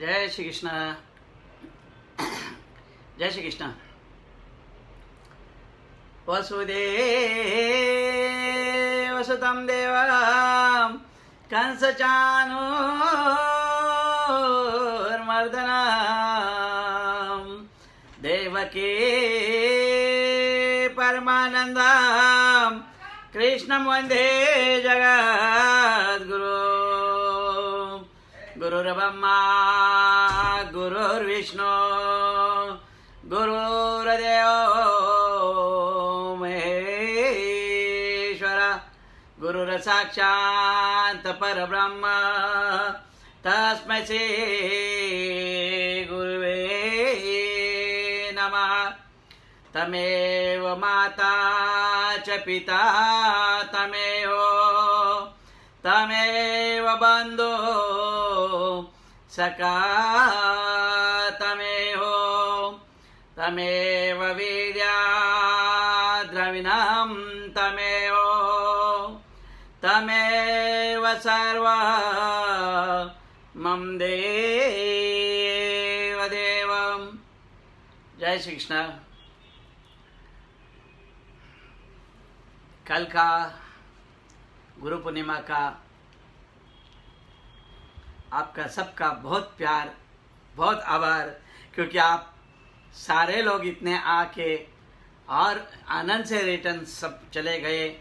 जय श्री कृष्ण। जय श्री कृष्ण। वसुदेव सुतं देवं कंसचाणूरमर्दनं देवकी परमानन्दं कृष्णं वन्दे जगद्गुरुं। गुरुर्ब्रह्मा गुरुर्विष्णु गुरुर्देवो महेश्वर गुरुर्साक्षात् परब्रह्म तस्मै श्री गुरुवे नमः। तमेव माता च पिता तमेव बन्धु सखा तमेव विद्या द्रविणं तमेव सर्वं देवदेवं। जय श्री कृष्ण। कल का गुरु पूर्णिमा का आपका सबका बहुत प्यार, बहुत आभार, क्योंकि आप सारे लोग इतने आके और आनंद से रिटर्न सब चले गए,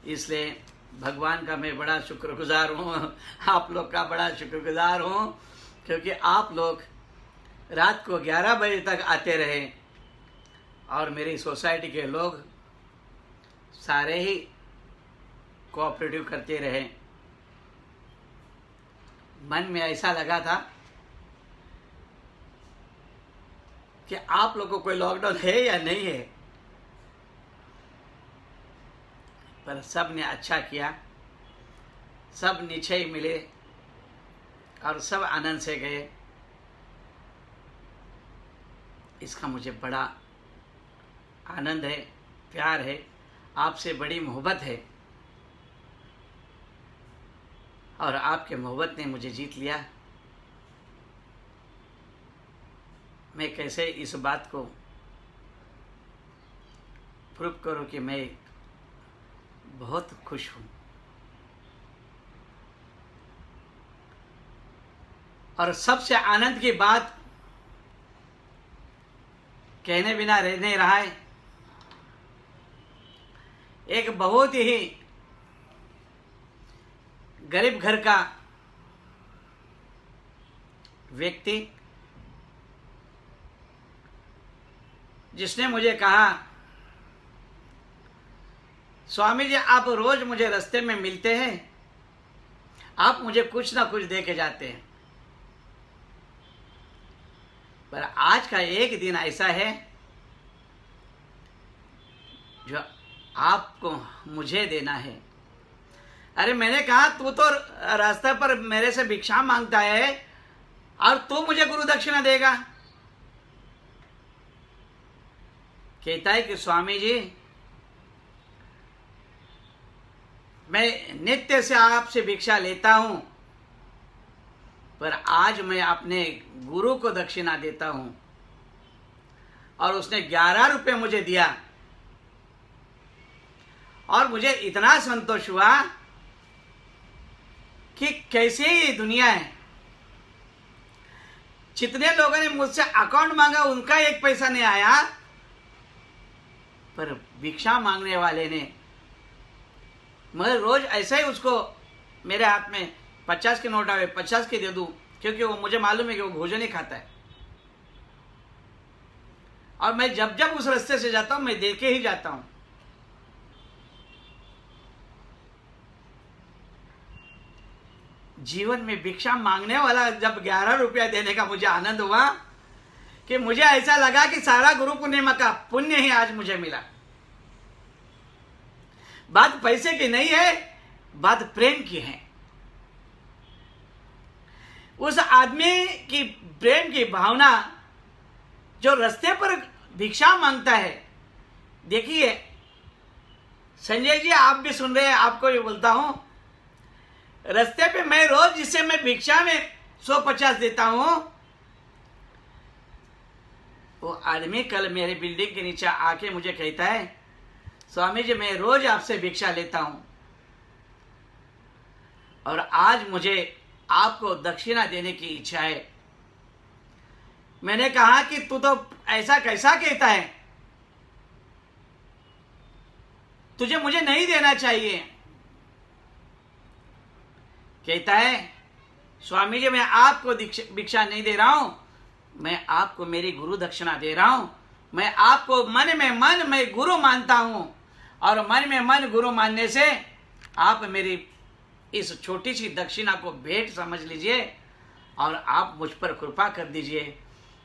इसलिए भगवान का मैं बड़ा शुक्रगुजार हूँ। आप लोग का बड़ा शुक्रगुजार हूँ, क्योंकि आप लोग रात को 11 बजे तक आते रहे और मेरी सोसाइटी के लोग सारे ही कोऑपरेटिव करते रहे। मन में ऐसा लगा था कि आप लोगों को कोई लॉकडाउन है या नहीं है, पर सब ने अच्छा किया, सब नीचे ही मिले और सब आनंद से गए। इसका मुझे बड़ा आनंद है, प्यार है, आपसे बड़ी मोहब्बत है और आपके मोहब्बत ने मुझे जीत लिया। मैं कैसे इस बात को प्रूव करूं कि मैं बहुत खुश हूं और सबसे आनंद की बात कहने बिना रह नहीं रहा है। एक बहुत ही गरीब घर का व्यक्ति जिसने मुझे कहा, स्वामी जी आप रोज मुझे रास्ते में मिलते हैं, आप मुझे कुछ ना कुछ दे के जाते हैं, पर आज का एक दिन ऐसा है जो आपको मुझे देना है। अरे मैंने कहा तू तो रास्ते पर मेरे से भिक्षा मांगता है और तू मुझे गुरु दक्षिणा देगा। कहता है कि स्वामी जी मैं नित्य से आपसे भिक्षा लेता हूं, पर आज मैं अपने गुरु को दक्षिणा देता हूं। और उसने 11 रुपये मुझे दिया और मुझे इतना संतोष हुआ कि कैसे ये दुनिया है। जितने लोगों ने मुझसे अकाउंट मांगा उनका 1 पैसा नहीं आया, पर भिक्षा मांगने वाले ने, मैं रोज ऐसे ही उसको मेरे हाथ में 50 के नोट आवे 50 के दे दूं, क्योंकि वो मुझे मालूम है कि वो भोजन ही खाता है और मैं जब जब उस रास्ते से जाता हूं मैं दे के ही जाता हूं। जीवन में भिक्षा मांगने वाला जब 11 रुपया देने का मुझे आनंद हुआ कि मुझे ऐसा लगा कि सारा गुरु पूर्णिमा का पुण्य ही आज मुझे मिला। बात पैसे की नहीं है, बात प्रेम की है। उस आदमी की प्रेम की भावना जो रास्ते पर भिक्षा मांगता है। देखिए संजय जी आप भी सुन रहे हैं, आपको ये बोलता हूं, रास्ते पे मैं रोज जिसे मैं भिक्षा में 150 देता हूं, वो आदमी कल मेरे बिल्डिंग के नीचे आके मुझे कहता है, स्वामी जी मैं रोज आपसे भिक्षा लेता हूं और आज मुझे आपको दक्षिणा देने की इच्छा है। मैंने कहा कि तू तो ऐसा कैसा कहता है, तुझे मुझे नहीं देना चाहिए। कहता है, स्वामी जी मैं आपको भिक्षा नहीं दे रहा हूं, मैं आपको मेरी गुरु दक्षिणा दे रहा हूं। मैं आपको मन में मन मैं गुरु मानता हूं और मन में मन गुरु मानने से आप मेरी इस छोटी सी दक्षिणा को भेंट समझ लीजिए और आप मुझ पर कृपा कर दीजिए।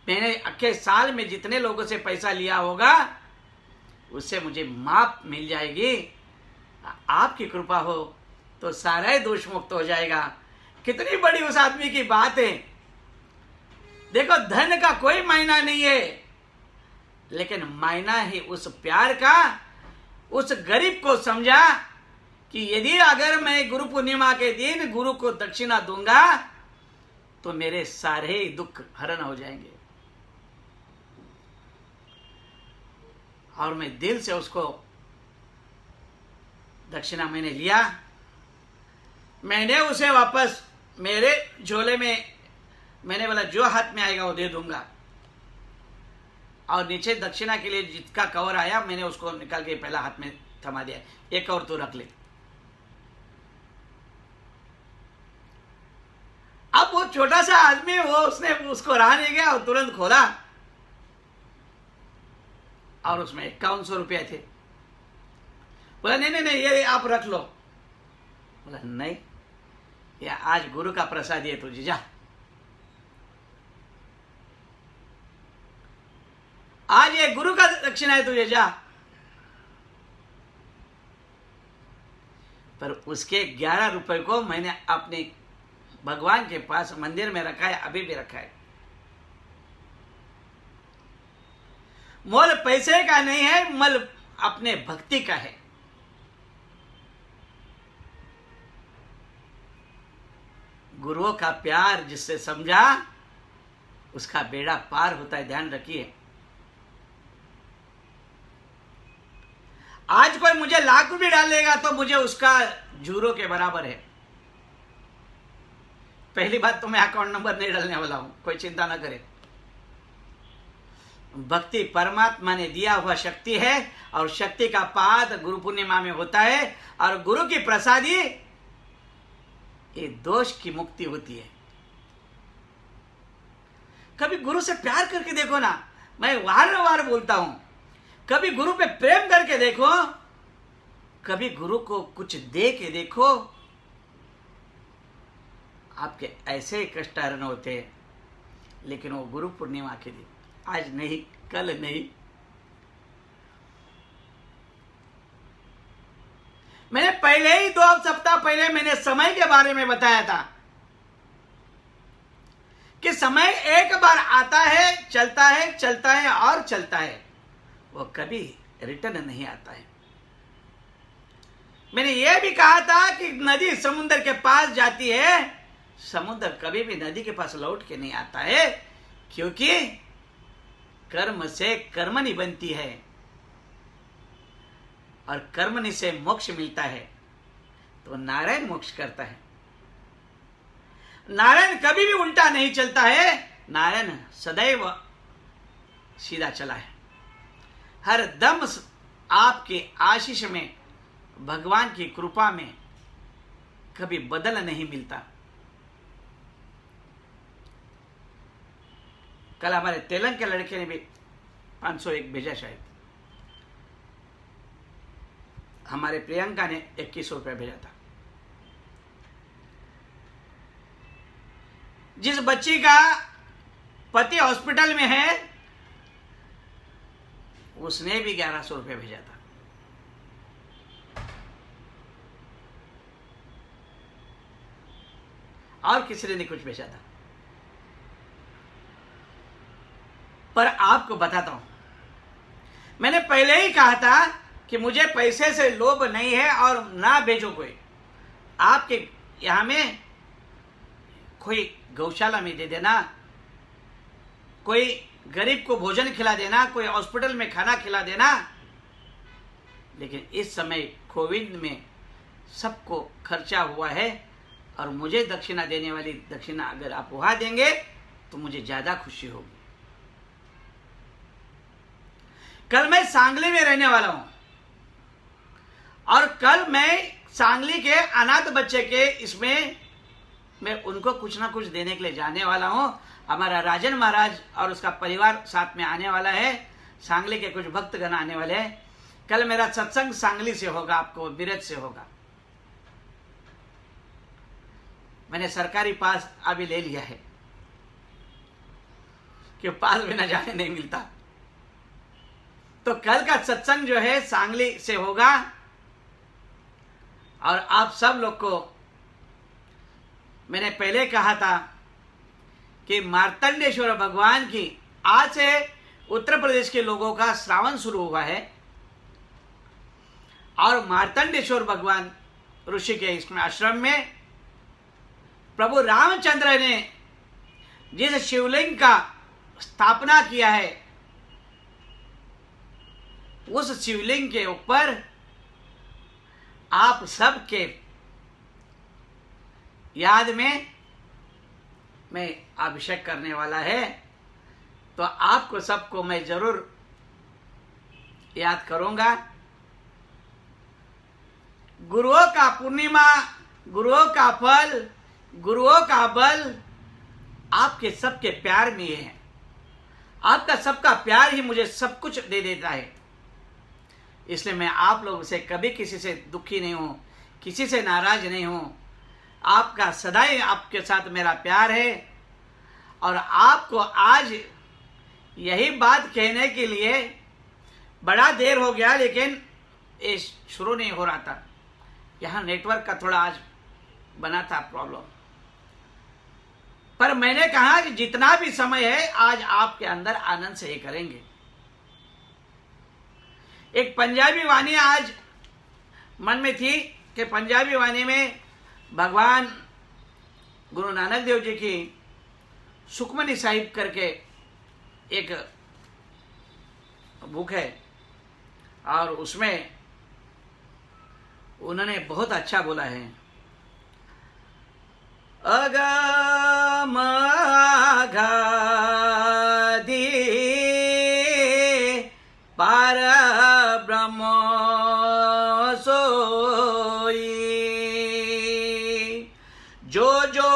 मैंने अक्के साल में जितने लोगों से पैसा लिया होगा उससे मुझे माफ मिल जाएगी। आपकी कृपा हो तो सारा ही दोष मुक्त हो जाएगा। कितनी बड़ी उस आदमी की बात है। देखो धन का कोई मायना नहीं है, लेकिन मायना है उस प्यार का। उस गरीब को समझा कि यदि अगर मैं गुरु पूर्णिमा के दिन गुरु को दक्षिणा दूंगा तो मेरे सारे दुख हरण हो जाएंगे। और मैं दिल से उसको दक्षिणा मैंने लिया। मैंने उसे वापस मेरे झोले में, मैंने बोला जो हाथ में आएगा वो दे दूंगा। और नीचे दक्षिणा के लिए जिसका कवर आया मैंने उसको निकाल के पहला हाथ में थमा दिया, एक और तू रख ले। अब वो छोटा सा आदमी वो उसने उसको रहा नहीं गया और तुरंत खोला और उसमें 5100 रुपये थे। बोला नहीं नहीं नहीं ये आप रख लो। बोला नहीं, ये आज गुरु का प्रसाद है तुझे, जा आज ये गुरु का दक्षिणा है तुझे, जा। पर उसके 11 रुपए को मैंने अपने भगवान के पास मंदिर में रखा है, अभी भी रखा है। मोल पैसे का नहीं है, मोल अपने भक्ति का है। गुरुओं का प्यार जिससे समझा उसका बेड़ा पार होता है, ध्यान रखिए। आज कोई मुझे लाख भी डालेगा तो मुझे उसका जूरो के बराबर है। पहली बात तो मैं अकाउंट नंबर नहीं डालने वाला हूं, कोई चिंता ना करे। भक्ति परमात्मा ने दिया हुआ शक्ति है और शक्ति का पाद गुरु पूर्णिमा में होता है और गुरु की प्रसादी ये दोष की मुक्ति होती है। कभी गुरु से प्यार करके देखो ना, मैं वार बोलता हूं, कभी गुरु पे प्रेम करके देखो, कभी गुरु को कुछ दे के देखो, आपके ऐसे कष्ट हरण होते। लेकिन वो गुरु पूर्णिमा के दिन, आज नहीं, कल नहीं। मैंने पहले ही 2 सप्ताह पहले मैंने समय के बारे में बताया था कि समय एक बार आता है, चलता है, चलता है और चलता है, वो कभी रिटर्न नहीं आता है। मैंने यह भी कहा था कि नदी समुद्र के पास जाती है, समुद्र कभी भी नदी के पास लौट के नहीं आता है, क्योंकि कर्म से कर्मणि बनती है और कर्मणि से मोक्ष मिलता है। तो नारायण मोक्ष करता है। नारायण कभी भी उल्टा नहीं चलता है, नारायण सदैव सीधा चला है। हर दम आपके आशीष में, भगवान की कृपा में कभी बदल नहीं मिलता। कल हमारे तेलंग के लड़के ने भी 501 भेजा, शायद हमारे प्रियंका ने 2100 रुपये भेजा था। जिस बच्ची का पति हॉस्पिटल में है उसने भी 1100 रुपये भेजा था। और किसी ने नहीं कुछ भेजा था। पर आपको बताता हूं, मैंने पहले ही कहा था कि मुझे पैसे से लोभ नहीं है और ना भेजो कोई। आपके यहां में कोई गौशाला में दे देना, कोई गरीब को भोजन खिला देना, कोई हॉस्पिटल में खाना खिला देना। लेकिन इस समय कोविड में सबको खर्चा हुआ है और मुझे दक्षिणा देने वाली दक्षिणा अगर आप वहां देंगे तो मुझे ज्यादा खुशी होगी। कल मैं सांगली में रहने वाला हूं और कल मैं सांगली के अनाथ बच्चे के इसमें मैं उनको कुछ ना कुछ देने के लिए जाने वाला हूं। हमारा राजन महाराज और उसका परिवार साथ में आने वाला है, सांगली के कुछ भक्तगण आने वाले हैं। कल मेरा सत्संग सांगली से होगा, आपको बिरज से होगा। मैंने सरकारी पास अभी ले लिया है कि पास बिना जाने नहीं मिलता। तो कल का सत्संग जो है सांगली से होगा और आप सब लोग को मैंने पहले कहा था कि मार्तंडेश्वर भगवान की आज से उत्तर प्रदेश के लोगों का श्रावण शुरू हुआ है और मार्तंडेश्वर भगवान ऋषि के इसमें आश्रम में प्रभु रामचंद्र ने जिस शिवलिंग का स्थापना किया है उस शिवलिंग के ऊपर आप सबके याद में मैं अभिषेक करने वाला है। तो आपको सबको मैं जरूर याद करूंगा। गुरुओं का पूर्णिमा, गुरुओं का फल, गुरुओं का बल आपके सबके प्यार में है। आपका सबका प्यार ही मुझे सब कुछ दे देता है। इसलिए मैं आप लोगों से कभी किसी से दुखी नहीं हूं, किसी से नाराज नहीं हूं। आपका सदैव आपके साथ मेरा प्यार है और आपको आज यही बात कहने के लिए बड़ा देर हो गया, लेकिन ये शुरू नहीं हो रहा था। यहाँ नेटवर्क का थोड़ा आज बना था प्रॉब्लम, पर मैंने कहा कि जितना भी समय है आज आपके अंदर आनंद से ये करेंगे। एक पंजाबी वाणी आज मन में थी कि पंजाबी वाणी में भगवान गुरु नानक देव जी की सुखमनी साहिब करके एक बुक है और उसमें उन्होंने बहुत अच्छा बोला है। अगम अगाधि पार ब्रह्म सोई, जो जो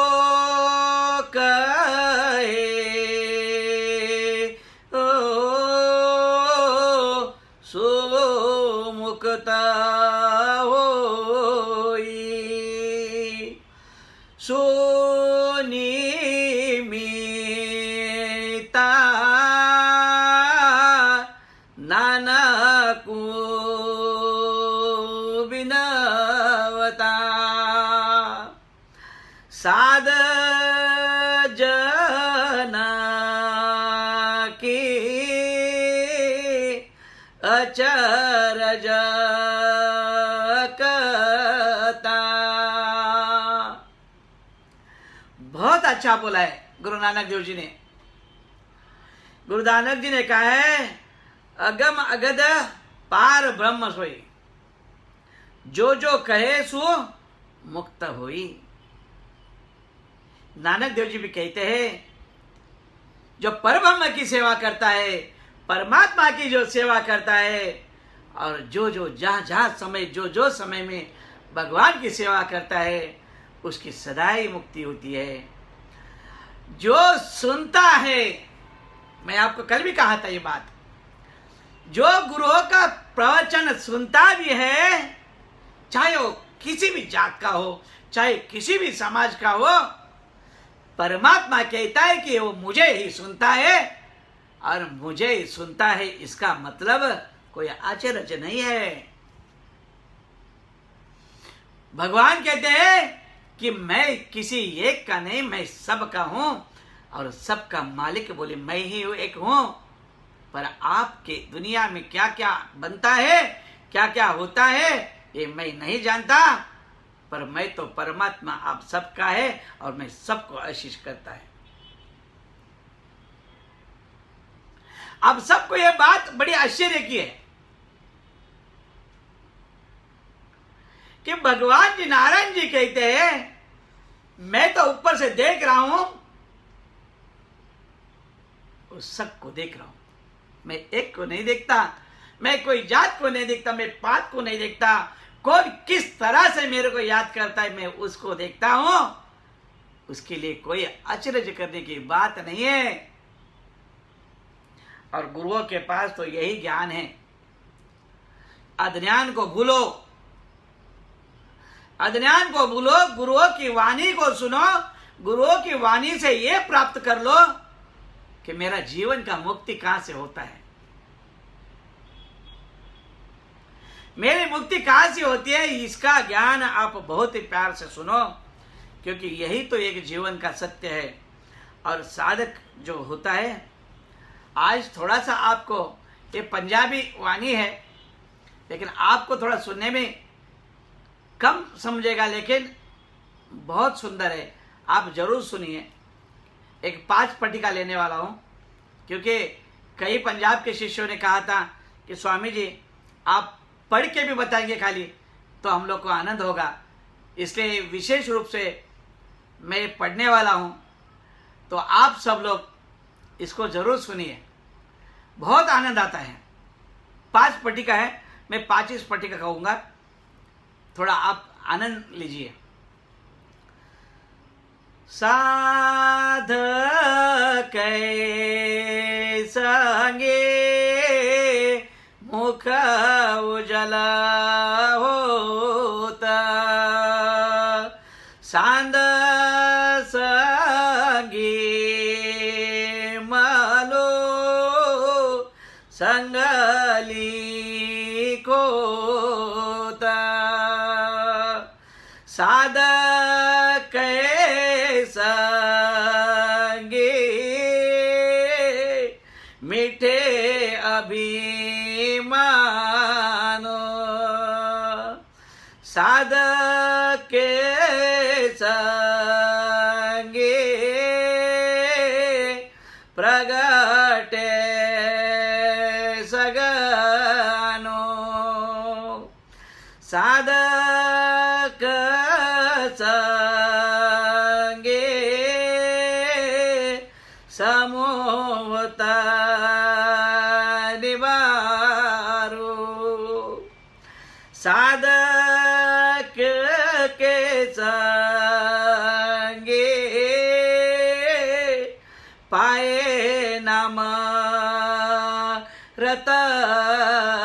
कहे सो मुक्ता होई, सोनी मीता नानक बिनवता, साध जना की अचरज कता। बहुत अच्छा बोला है गुरु नानक देव जी ने। गुरु नानक जी ने कहा है अगम अगध पार ब्रह्म सोई, जो जो कहे सो मुक्त होई। नानक देव जी भी कहते हैं जो परब्रह्म की सेवा करता है, परमात्मा की जो सेवा करता है और जो जो जहां जहां समय जो जो समय में भगवान की सेवा करता है उसकी सदाई मुक्ति होती है। जो सुनता है, मैं आपको कल भी कहा था ये बात, जो गुरुओं का प्रवचन सुनता भी है, चाहे वो किसी भी जात का हो, चाहे किसी भी समाज का हो, परमात्मा कहता है कि वो मुझे ही सुनता है और मुझे ही सुनता है। इसका मतलब कोई आश्चर्य नहीं है। भगवान कहते हैं कि मैं किसी एक का नहीं, मैं सबका हूं और सबका मालिक बोले मैं ही एक हूं। पर आपके दुनिया में क्या क्या बनता है, क्या क्या होता है, ये मैं नहीं जानता, पर मैं तो परमात्मा आप सबका है और मैं सबको आशीष करता है। अब सबको यह बात बड़ी आश्चर्य की है कि भगवान जी नारायण जी कहते हैं मैं तो ऊपर से देख रहा हूं, उस सबको देख रहा हूं, मैं एक को नहीं देखता, मैं कोई जात को नहीं देखता, मैं पात को नहीं देखता, कौन किस तरह से मेरे को याद करता है मैं उसको देखता हूं। उसके लिए कोई आश्चर्य करने की बात नहीं है। और गुरुओं के पास तो यही ज्ञान है। अज्ञान को भूलो, अज्ञान को भूलो, गुरुओं की वाणी को सुनो, गुरुओं की वाणी से यह प्राप्त कर लो कि मेरा जीवन का मुक्ति कहां से होता है, मेरी मुक्ति कहां से होती है। इसका ज्ञान आप बहुत ही प्यार से सुनो, क्योंकि यही तो एक जीवन का सत्य है। और साधक जो होता है, आज थोड़ा सा आपको ये पंजाबी वाणी है, लेकिन आपको थोड़ा सुनने में कम समझेगा, लेकिन बहुत सुंदर है, आप जरूर सुनिए। एक 5 पट्टिका लेने वाला हूं, क्योंकि कई पंजाब के शिष्यों ने कहा था कि स्वामी जी आप पढ़ के भी बताएंगे खाली तो हम लोग को आनंद होगा, इसलिए विशेष रूप से मैं पढ़ने वाला हूं, तो आप सब लोग इसको जरूर सुनिए, बहुत आनंद आता है। 5 पट्टिका है, मैं 25 पट्टिका कहूंगा, थोड़ा आप आनंद लीजिए। साधक संगे मुख उजला होता, सांद संगी मालो संगली कोता, साधक संगे मीठे अभिमानो, साधक संगे प्रगटे सगनो, साधक संगे समोहता निवारो, साधक के संगे पाए नाम रतनो,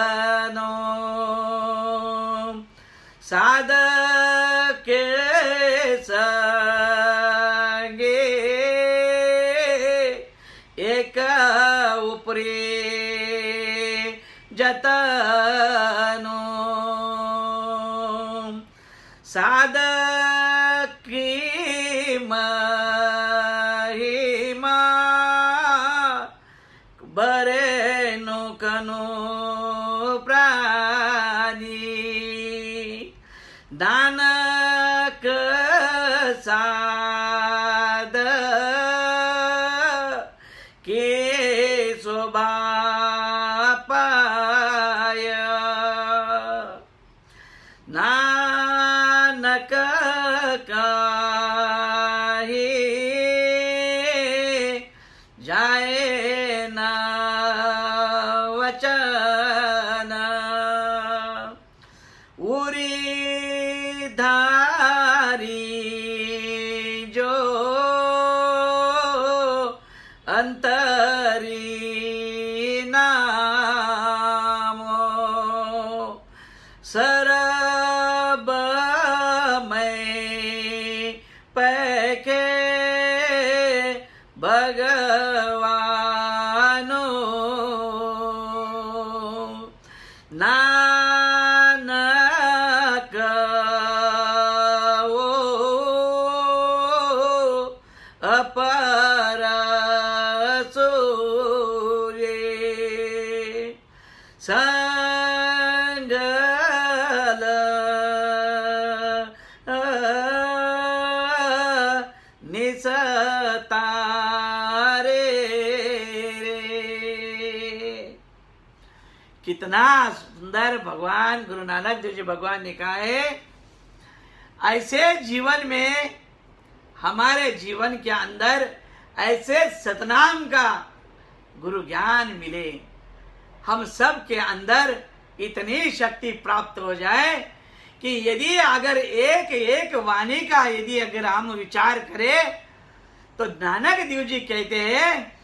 साधक संगे एक उपरी जतनो, साधक की महिमा बरे नुकनो प्राणी, दानक साध के शोभा पाय, नानक काहे जाए ना वचन, उरी धारी जो अंतरी नामो, सरब में पैके भगवानो, नानक अपर सूर्य, संगल निसतारे, इतना सुंदर भगवान गुरु नानक देव जी भगवान ने कहा है, ऐसे जीवन में, हमारे जीवन के अंदर ऐसे सतनाम का गुरु ज्ञान मिले, हम सब के अंदर इतनी शक्ति प्राप्त हो जाए कि यदि अगर एक एक वाणी का यदि अगर हम विचार करें तो नानक देव जी कहते हैं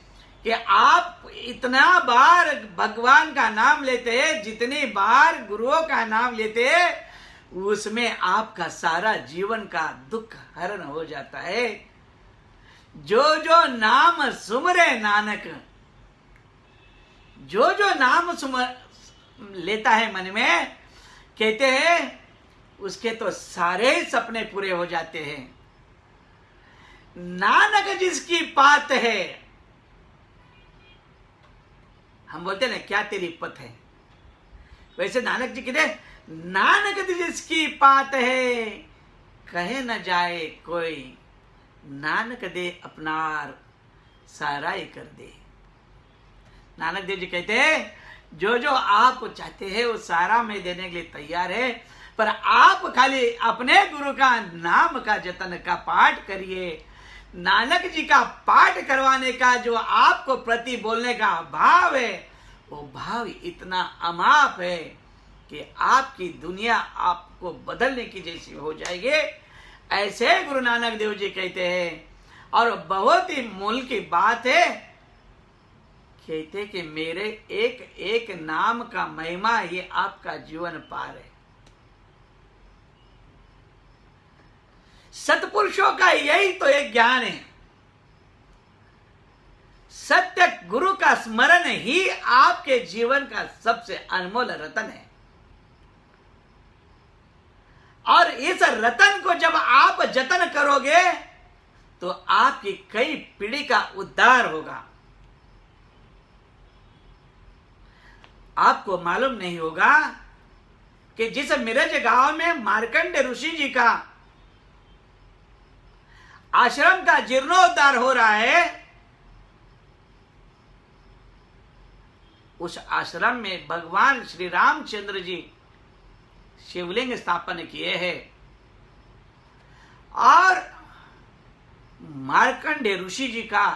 कि आप इतना बार भगवान का नाम लेते हैं, जितनी बार गुरुओं का नाम लेते हैं, उसमें आपका सारा जीवन का दुख हरण हो जाता है। जो जो नाम सुमरे नानक, जो जो नाम लेता है मन में, कहते हैं उसके तो सारे सपने पूरे हो जाते हैं। नानक जिसकी बात है, हम बोलते ना क्या तेरी पत है, वैसे नानक जी कहते नानक जिसकी बात है, कहे न जाए कोई, नानक दे अपनार सारा ही कर दे। नानक देव जी कहते हैं जो जो आप चाहते हैं वो सारा मैं देने के लिए तैयार है, पर आप खाली अपने गुरु का नाम का जतन का पाठ करिए। नानक जी का पाठ करवाने का जो आपको प्रति बोलने का भाव है, वो भाव इतना अमाप है कि आपकी दुनिया आपको बदलने की जैसी हो जाएगी। ऐसे गुरु नानक देव जी कहते हैं। और बहुत ही मूल की बात है, कहते कि मेरे एक एक नाम का महिमा ये आपका जीवन पार है। सत्पुरुषों का यही तो एक ज्ञान है। सत्य गुरु का स्मरण ही आपके जीवन का सबसे अनमोल रतन है। और इस रतन को जब आप जतन करोगे तो आपकी कई पीढ़ी का उद्धार होगा। आपको मालूम नहीं होगा कि जिस मिरज गांव में मार्कंड ऋषि जी का आश्रम का जीर्णोद्धार हो रहा है, उस आश्रम में भगवान श्री रामचंद्र जी शिवलिंग स्थापन किए हैं। और मार्कंड ऋषि जी का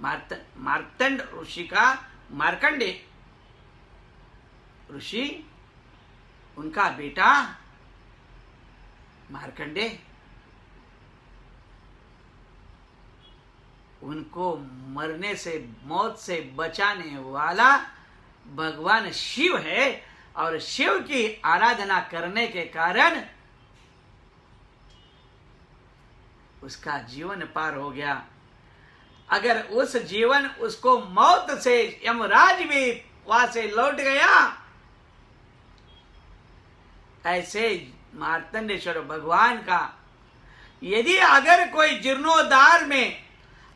मार्तंड ऋषि का मार्कंडे ऋषि, उनका बेटा मार्कंडे, उनको मरने से, मौत से बचाने वाला भगवान शिव है। और शिव की आराधना करने के कारण उसका जीवन पार हो गया। अगर उस जीवन उसको मौत से यमराज भी वहां से लौट गया, ऐसे मार्तंडेश्वर भगवान का यदि अगर कोई जीर्णोद्धार में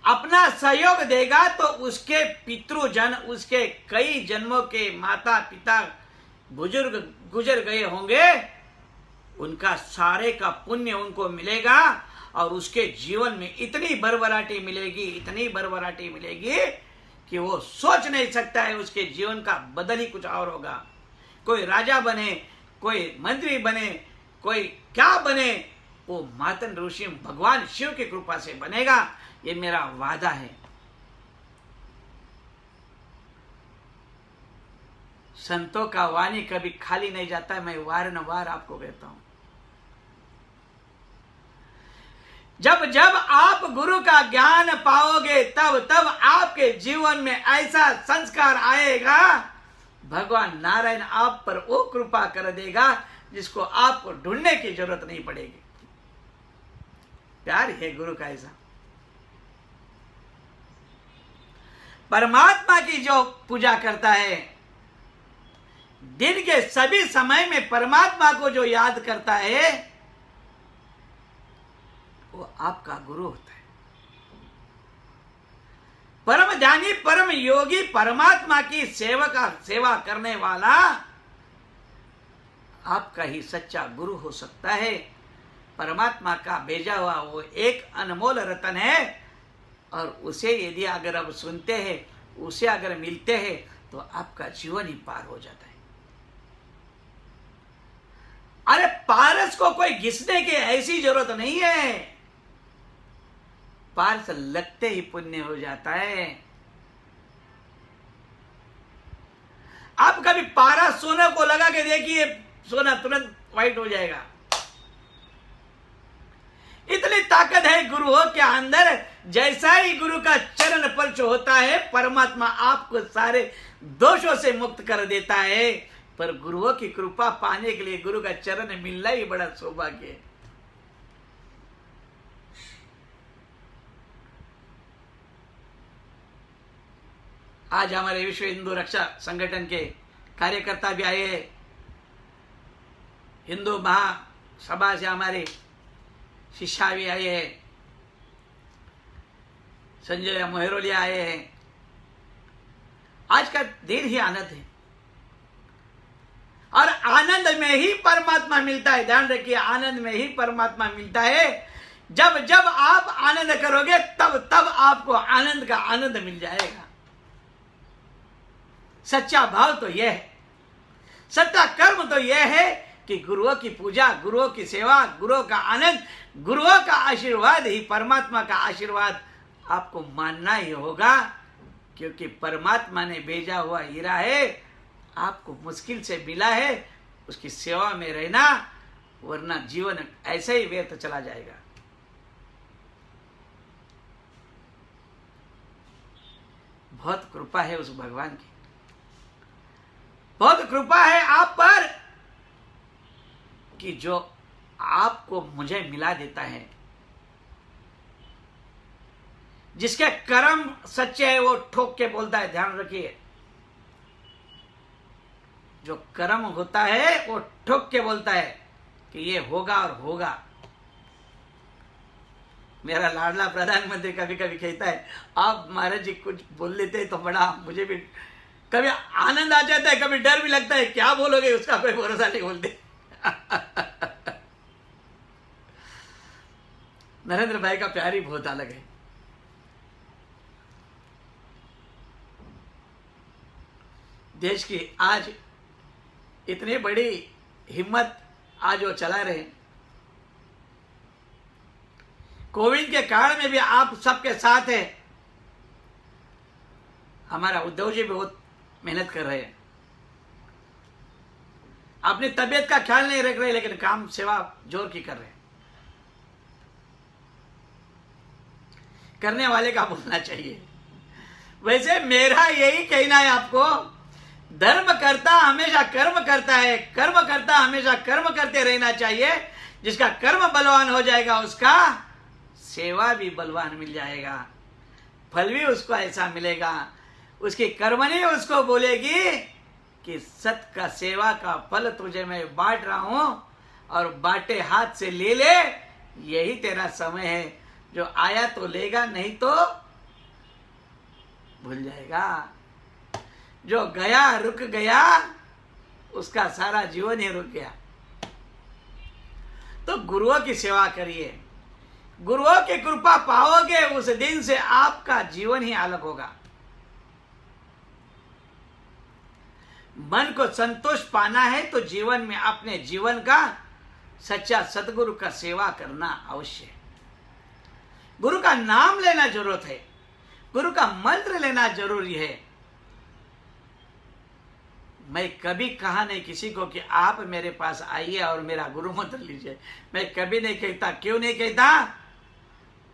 अपना सहयोग देगा तो उसके पितृजन, उसके कई जन्मों के माता पिता बुजुर्ग गुजर गए होंगे, उनका सारे का पुण्य उनको मिलेगा। और उसके जीवन में इतनी बरबराटी मिलेगी, इतनी बरबराटी मिलेगी कि वो सोच नहीं सकता है। उसके जीवन का बदल ही कुछ और होगा। कोई राजा बने, कोई मंत्री बने, कोई क्या बने, वो मातन ऋषि भगवान शिव की कृपा से बनेगा। ये मेरा वादा है। संतों का वाणी कभी खाली नहीं जाता है, मैं वारंवार आपको कहता हूं। जब जब आप गुरु का ज्ञान पाओगे तब तब आपके जीवन में ऐसा संस्कार आएगा, भगवान नारायण आप पर वो कृपा कर देगा जिसको आपको ढूंढने की जरूरत नहीं पड़ेगी। प्यार है गुरु का ऐसा। परमात्मा की जो पूजा करता है, दिन के सभी समय में परमात्मा को जो याद करता है, वो आपका गुरु होता है। परम ध्यानी, परम योगी, परमात्मा की सेवा करने वाला आपका ही सच्चा गुरु हो सकता है। परमात्मा का भेजा हुआ वो एक अनमोल रतन है। और उसे यदि अगर आप सुनते हैं, उसे अगर मिलते हैं, तो आपका जीवन ही पार हो जाता है। अरे पारस को कोई घिसने की ऐसी जरूरत नहीं है, पारस लगते ही पुण्य हो जाता है। आप कभी पारा सोना को लगा के देखिए, सोना तुरंत व्हाइट हो जाएगा। इतनी ताकत है गुरुओं के अंदर। जैसा ही गुरु का चरण स्पर्श होता है, परमात्मा आपको सारे दोषों से मुक्त कर देता है। पर गुरुओं की कृपा पाने के लिए गुरु का चरण मिलना ही बड़ा सौभाग्य है। आज हमारे विश्व हिंदू रक्षा संगठन के कार्यकर्ता भी आए हैं, हिंदू महासभा से हमारे शिष्या भी आए हैं, संजय मोहरोलिया आए हैं। आज का दिन ही आनंद है और आनंद में ही परमात्मा मिलता है। ध्यान रखिए, आनंद में ही परमात्मा मिलता है। जब जब आप आनंद करोगे तब तब आपको आनंद का आनंद मिल जाएगा। सच्चा भाव तो यह है, सच्चा कर्म तो यह है कि गुरुओं की पूजा, गुरुओं की सेवा, गुरुओं का आनंद, गुरुओं का आशीर्वाद ही परमात्मा का आशीर्वाद आपको मानना ही होगा। क्योंकि परमात्मा ने भेजा हुआ हीरा है, आपको मुश्किल से मिला है, उसकी सेवा में रहना, वरना जीवन ऐसे ही व्यर्थ चला जाएगा। बहुत कृपा है उस भगवान की, बहुत कृपा है आप पर कि जो आपको मुझे मिला देता है। जिसके कर्म सच्चे है वो ठोक के बोलता है। ध्यान रखिए, जो कर्म होता है वो ठोक के बोलता है कि ये होगा और होगा। मेरा लाडला प्रधानमंत्री कभी कभी कहता है, आप महाराज जी कुछ बोल लेते हैं तो बड़ा मुझे भी कभी आनंद आ जाता है, कभी डर भी लगता है, क्या बोलोगे उसका कोई भरोसा नहीं बोलते। नरेंद्र भाई का प्यार ही बहुत अलग है। देश की आज इतनी बड़ी हिम्मत आज वो चला रहे। कोविड के काल में भी आप सबके साथ है। हमारा उद्धव जी बहुत मेहनत कर रहे हैं, अपनी तबीयत का ख्याल नहीं रख रहे, लेकिन काम सेवा जोर की कर रहे हैं। करने वाले का बोलना चाहिए। वैसे मेरा यही कहना है आपको, धर्म करता हमेशा कर्म करता है, कर्म करता हमेशा कर्म करते रहना चाहिए। जिसका कर्म बलवान हो जाएगा उसका सेवा भी बलवान मिल जाएगा, फल भी उसको ऐसा मिलेगा। उसकी कर्मणी उसको बोलेगी कि सत का सेवा का फल तुझे मैं बांट रहा हूं और बांटे हाथ से ले ले, यही तेरा समय है। जो आया तो लेगा, नहीं तो भूल जाएगा। जो गया रुक गया, उसका सारा जीवन ही रुक गया। तो गुरुओं की सेवा करिए, गुरुओं की कृपा पाओगे, उस दिन से आपका जीवन ही अलग होगा। मन को संतोष पाना है तो जीवन में अपने जीवन का सच्चा सतगुरु का सेवा करना अवश्य है। गुरु का नाम लेना जरूरत है, गुरु का मंत्र लेना जरूरी है। मैं कभी कहा नहीं किसी को कि आप मेरे पास आइए और मेरा गुरु मंत्र लीजिए। मैं कभी नहीं कहता। क्यों नहीं कहता?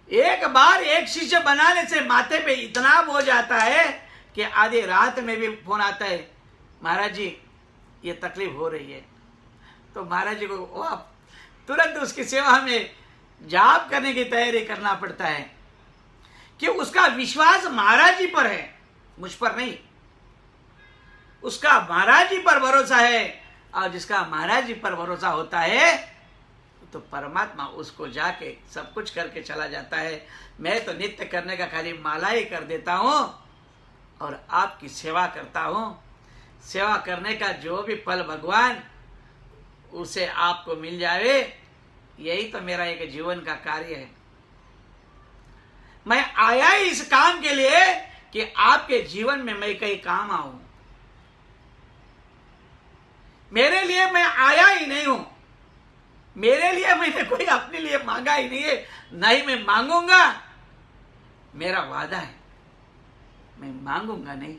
एक बार एक शिष्य बनाने से माथे पे इतना बोझ जाता है कि आधी रात में भी फोन आता है, महाराज जी ये तकलीफ हो रही है। तो महाराज जी को आप तुरंत उसकी सेवा में जाप करने की तैयारी करना पड़ता है कि उसका विश्वास महाराज जी पर है, मुझ पर नहीं। उसका महाराज जी पर भरोसा है, और जिसका महाराज जी पर भरोसा होता है तो परमात्मा उसको जाके सब कुछ करके चला जाता है। मैं तो नित्य करने का खाली माला ही कर देता हूं और आपकी सेवा करता हूं। सेवा करने का जो भी फल भगवान उसे आपको मिल जाए, यही तो मेरा एक जीवन का कार्य है। मैं आया ही इस काम के लिए कि आपके जीवन में मैं कहीं काम आऊं। मेरे लिए मैं आया ही नहीं हूं, मेरे लिए मैंने कोई अपने लिए मांगा ही नहीं है, ना ही मैं मांगूंगा। मेरा वादा है, मैं मांगूंगा नहीं।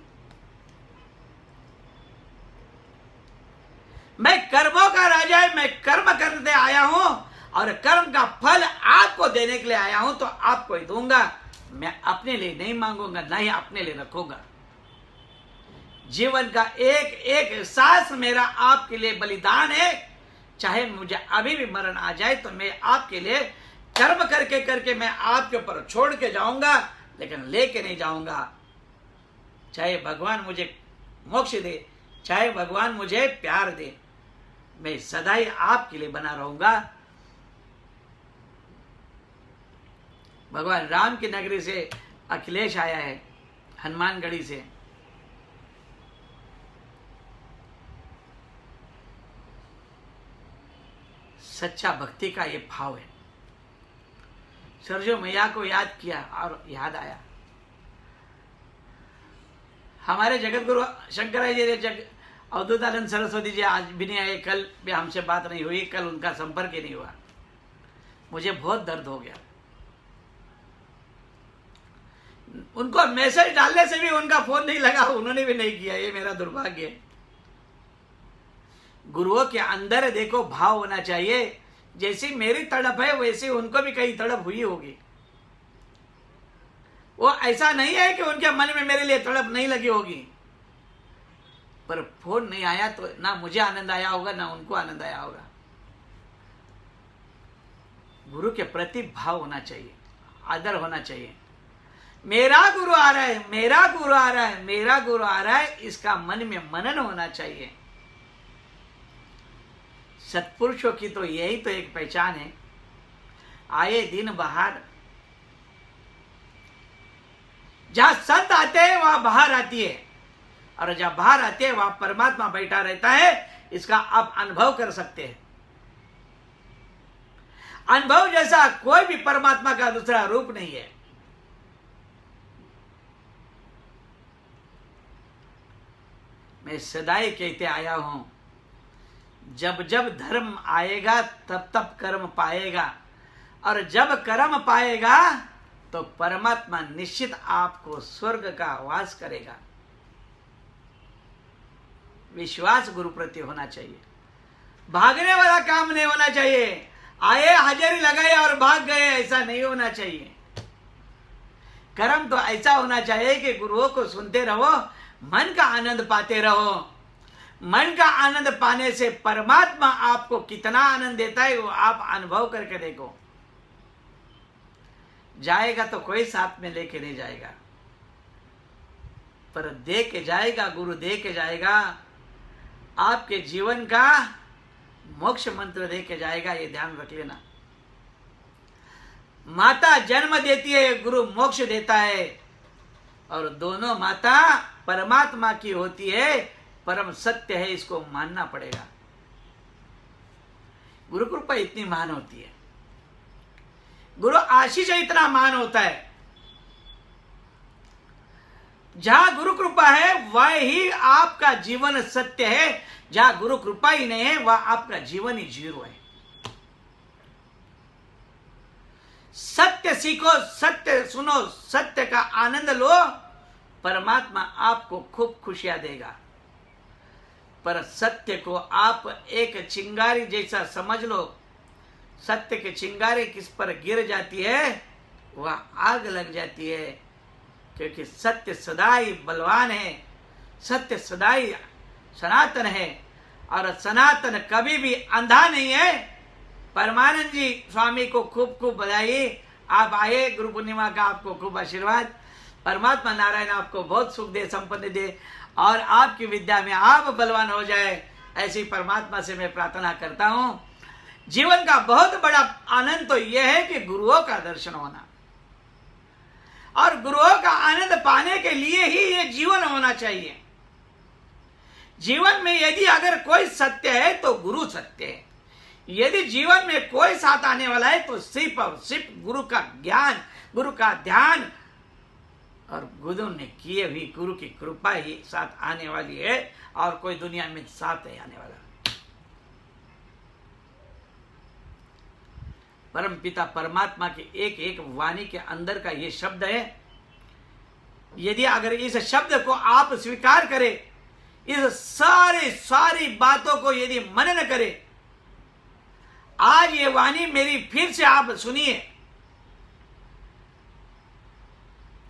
मैं कर्मों का राजा है, मैं कर्म करते आया हूं और कर्म का फल आपको देने के लिए आया हूं, तो आपको ही दूंगा। मैं अपने लिए नहीं मांगूंगा, ना ही अपने लिए रखूंगा। जीवन का एक एक सांस मेरा आपके लिए बलिदान है। चाहे मुझे अभी भी मरण आ जाए तो मैं आपके लिए कर्म करके करके मैं आपके ऊपर छोड़ के जाऊंगा, लेकिन लेके नहीं जाऊंगा। चाहे भगवान मुझे मोक्ष दे, चाहे भगवान मुझे प्यार दे, मैं सदा ही आपके लिए बना रहूंगा। भगवान राम की नगरी से अखिलेश आया है, हनुमानगढ़ी से। सच्चा भक्ति का ये भाव है। सरजू मैया को याद किया और याद आया हमारे जगत गुरु शंकराचार्य जी, अवधूतानंद सरस्वती जी आज भी नहीं आए, कल भी हमसे बात नहीं हुई, कल उनका संपर्क ही नहीं हुआ। मुझे बहुत दर्द हो गया। उनको मैसेज डालने से भी उनका फोन नहीं लगा, उन्होंने भी नहीं किया। ये मेरा दुर्भाग्य है। गुरुओं के अंदर देखो भाव होना चाहिए। जैसी मेरी तड़प है वैसी उनको भी कहीं तड़प हुई होगी। वो ऐसा नहीं है कि उनके मन में मेरे लिए तड़प नहीं लगी होगी, पर फोन नहीं आया तो ना मुझे आनंद आया होगा ना उनको आनंद आया होगा। गुरु के प्रति भाव होना चाहिए, आदर होना चाहिए। मेरा गुरु आ रहा है, मेरा गुरु आ रहा है, मेरा गुरु आ रहा है, इसका मन में मनन होना चाहिए। सत्पुरुषों की तो यही तो एक पहचान है। आए दिन बाहर, जहां संत आते हैं वहां बाहर आती है, और जहां बाहर आते हैं वहां परमात्मा बैठा रहता है। इसका आप अनुभव कर सकते हैं। अनुभव जैसा कोई भी परमात्मा का दूसरा रूप नहीं है। मैं सदाई कहते आया हूं, जब जब धर्म आएगा तब तब कर्म पाएगा, और जब कर्म पाएगा तो परमात्मा निश्चित आपको स्वर्ग का वास करेगा। विश्वास गुरु प्रति होना चाहिए। भागने वाला काम नहीं होना चाहिए। आए हाजिरी लगाए और भाग गए, ऐसा नहीं होना चाहिए। कर्म तो ऐसा होना चाहिए कि गुरुओं को सुनते रहो, मन का आनंद पाते रहो। मन का आनंद पाने से परमात्मा आपको कितना आनंद देता है वो आप अनुभव करके देखो। जाएगा तो कोई साथ में लेके नहीं जाएगा, पर दे के जाएगा, गुरु दे के जाएगा। आपके जीवन का मोक्ष मंत्र दे के जाएगा, ये ध्यान रख लेना। माता जन्म देती है, गुरु मोक्ष देता है, और दोनों माता परमात्मा की होती है, परम सत्य है, इसको मानना पड़ेगा। गुरु कृपा इतनी महान होती है, गुरु आशीष इतना महान होता है। जहां गुरु कृपा है वह ही आपका जीवन सत्य है। जहां गुरु कृपा ही नहीं है वह आपका जीवन ही जीरो है। सत्य सीखो, सत्य सुनो, सत्य का आनंद लो, परमात्मा आपको खूब खुशियां देगा। पर सत्य को आप एक चिंगारी जैसा समझ लो। सत्य की चिंगारी किस पर गिर जाती है वह आग लग जाती है, क्योंकि सत्य सदा ही बलवान है, सत्य सदा ही सनातन है, और सनातन कभी भी अंधा नहीं है। परमानंद जी स्वामी को खूब खूब बधाई। आप आए, गुरु पूर्णिमा का आपको खूब आशीर्वाद। परमात्मा नारायण आपको बहुत सुख दे, संपन्न दे, और आपकी विद्या में आप बलवान हो जाए, ऐसी परमात्मा से मैं प्रार्थना करता हूं। जीवन का बहुत बड़ा आनंद तो यह है कि गुरुओं का दर्शन होना, और गुरुओं का आनंद पाने के लिए ही ये जीवन होना चाहिए। जीवन में यदि अगर कोई सत्य है तो गुरु सत्य है। यदि जीवन में कोई साथ आने वाला है तो सिर्फ और सिर्फ गुरु का ज्ञान, गुरु का ध्यान, और गुरु ने किए हुई गुरु की कृपा ही साथ आने वाली है, और कोई दुनिया में साथ नहीं आने वाला। परम पिता परमात्मा की एक एक वाणी के अंदर का ये शब्द है। यदि अगर इस शब्द को आप स्वीकार करें, इस सारी बातों को यदि मनन करें, आज ये वाणी मेरी फिर से आप सुनिए।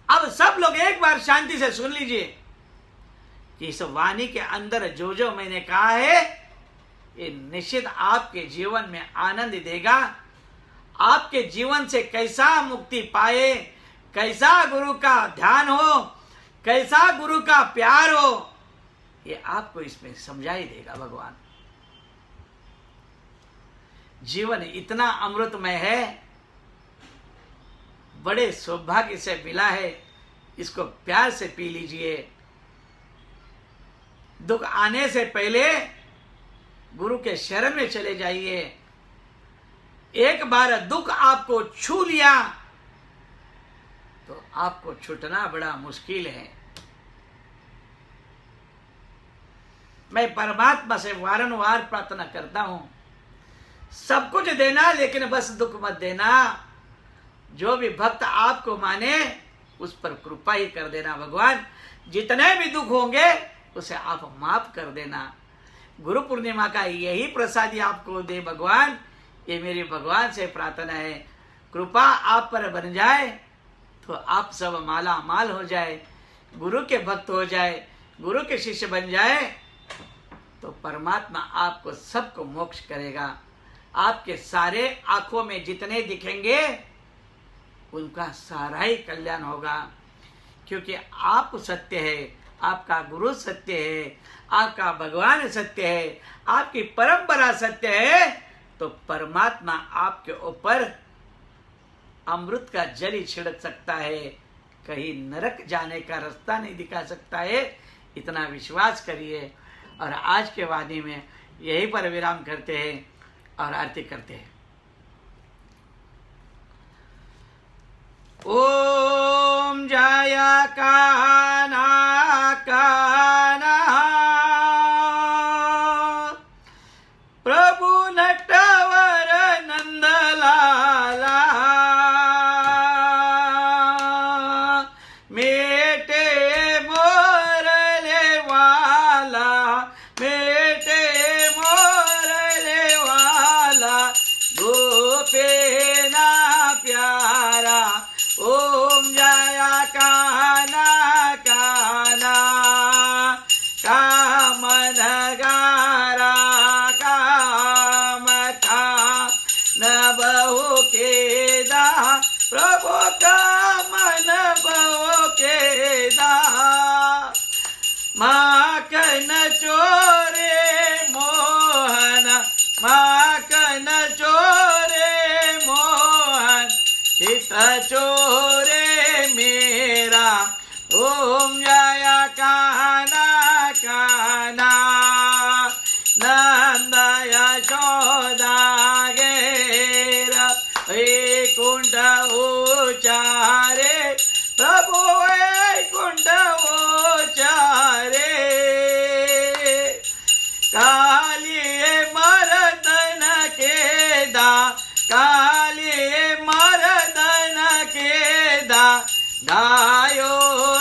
अब सब लोग एक बार शांति से सुन लीजिए कि इस वाणी के अंदर जो जो मैंने कहा है, ये निश्चित आपके जीवन में आनंद देगा। आपके जीवन से कैसा मुक्ति पाए, कैसा गुरु का ध्यान हो, कैसा गुरु का प्यार हो, ये आपको इसमें समझाई देगा भगवान। जीवन इतना अमृतमय है, बड़े सौभाग्य से मिला है, इसको प्यार से पी लीजिए। दुख आने से पहले गुरु के शरण में चले जाइए। एक बार दुख आपको छू लिया तो आपको छूटना बड़ा मुश्किल है। मैं परमात्मा से वारंवार प्रार्थना करता हूं, सब कुछ देना लेकिन बस दुख मत देना। जो भी भक्त आपको माने उस पर कृपा ही कर देना भगवान। जितने भी दुख होंगे उसे आप माफ कर देना। गुरु पूर्णिमा का यही प्रसादी आपको दे भगवान, ये मेरी भगवान से प्रार्थना है। कृपा आप पर बन जाए तो आप सब माला माल हो जाए, गुरु के भक्त हो जाए, गुरु के शिष्य बन जाए तो परमात्मा आपको सबको मोक्ष करेगा। आपके सारे आंखों में जितने दिखेंगे उनका सारा ही कल्याण होगा, क्योंकि आप सत्य है, आपका गुरु सत्य है, आपका भगवान सत्य है, आपकी परंपरा सत्य है। तो परमात्मा आपके ऊपर अमृत का जल ही छिड़क सकता है, कहीं नरक जाने का रास्ता नहीं दिखा सकता है। इतना विश्वास करिए। और आज के वाणी में यहीं पर विराम करते हैं और आरती करते हैं। ओम जय कान्हा कान्हा प्रभु नटवर नंदलाला, मेटे मोरले वाला, मेटे मोरले वाला, गोपेना प्यारा। ओम जय कान्हा कान्हा कामन गारा काम का न बहु के दा, प्रभु कामन बहु के दा। माखन चोरे मोहन, माखन चोरे मोहन, चित चोरे मेरा। ओम जय कान्हा कान्हा नंद यशोदा गेरा, वैकुंठ उचारे प्रभु वैकुंठ उचारे। कालिए मर्दन के दा, कालिए मर्दन के दा, दायो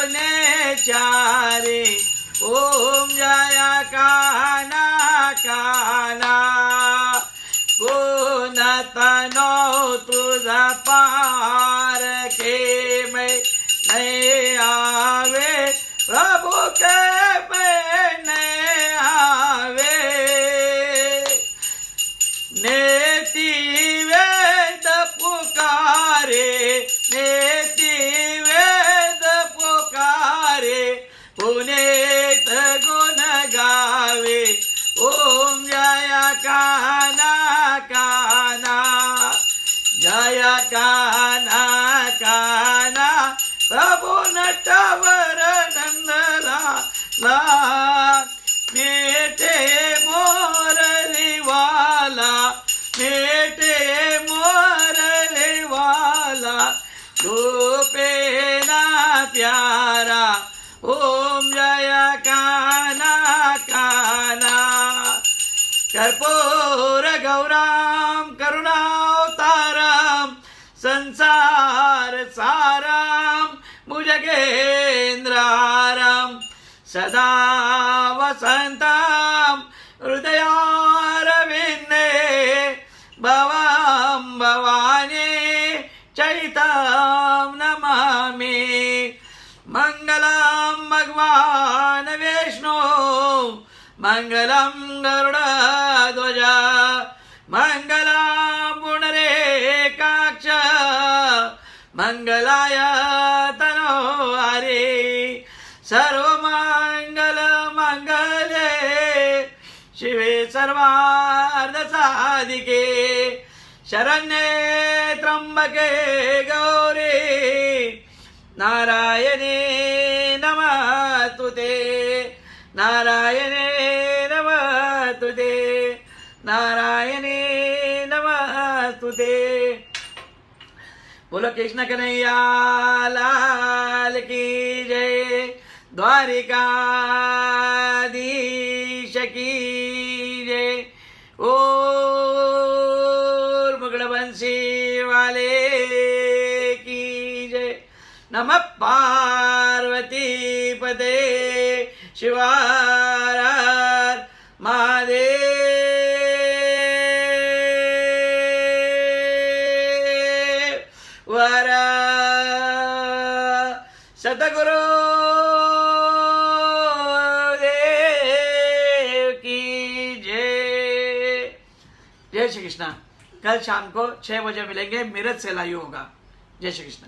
ने चारे। ओम जय कान्हा कान्हा गुण तनो तुझ पार के मैं नहीं आवे, प्रभु के मैं नहीं आवे। नेति वेद पुकारे, नेति वेद पुकारे, पुनीत गुण गावे। ओम जय कान्हा कान्हा, जय कान्हा कान्हा प्रभु नटवर नंदलाला, मेटे मोरली वाला, मेटे मोरली वाला, गोपेना प्यारा। ओम जय कान्हा कान्हा कर्पूर गौराम करुणावतारा संसार साराम भुजगेन्द्राराम सदा वसन्तं हृदयारविन्दे भवां भवानी चैतं नमामि। मंगलम भगवान विष्णु मंगलम गरुड़ध्वज मंगलम पुंडरीकाक्ष मंगलाय तनोहरि सर्वमंगल मंगले शिवे सर्वार्थ साधिके शरण्ये त्र्यंबके गौरी नारायणे नमस्तुते नारायणे नमस्तुते नारायणे नमस्तुते। बोलो कृष्ण कन्हैया लाल की जय, द्वारिकाधीश की जय। और मुगड़बंशी वाले की जय। नमः पार्वती पदे शिवार महादेव वर सतगुरु देव की जय। जय श्री कृष्ण। कल शाम को 6 बजे मिलेंगे, मेरठ से लाइव होगा। जय श्री कृष्ण।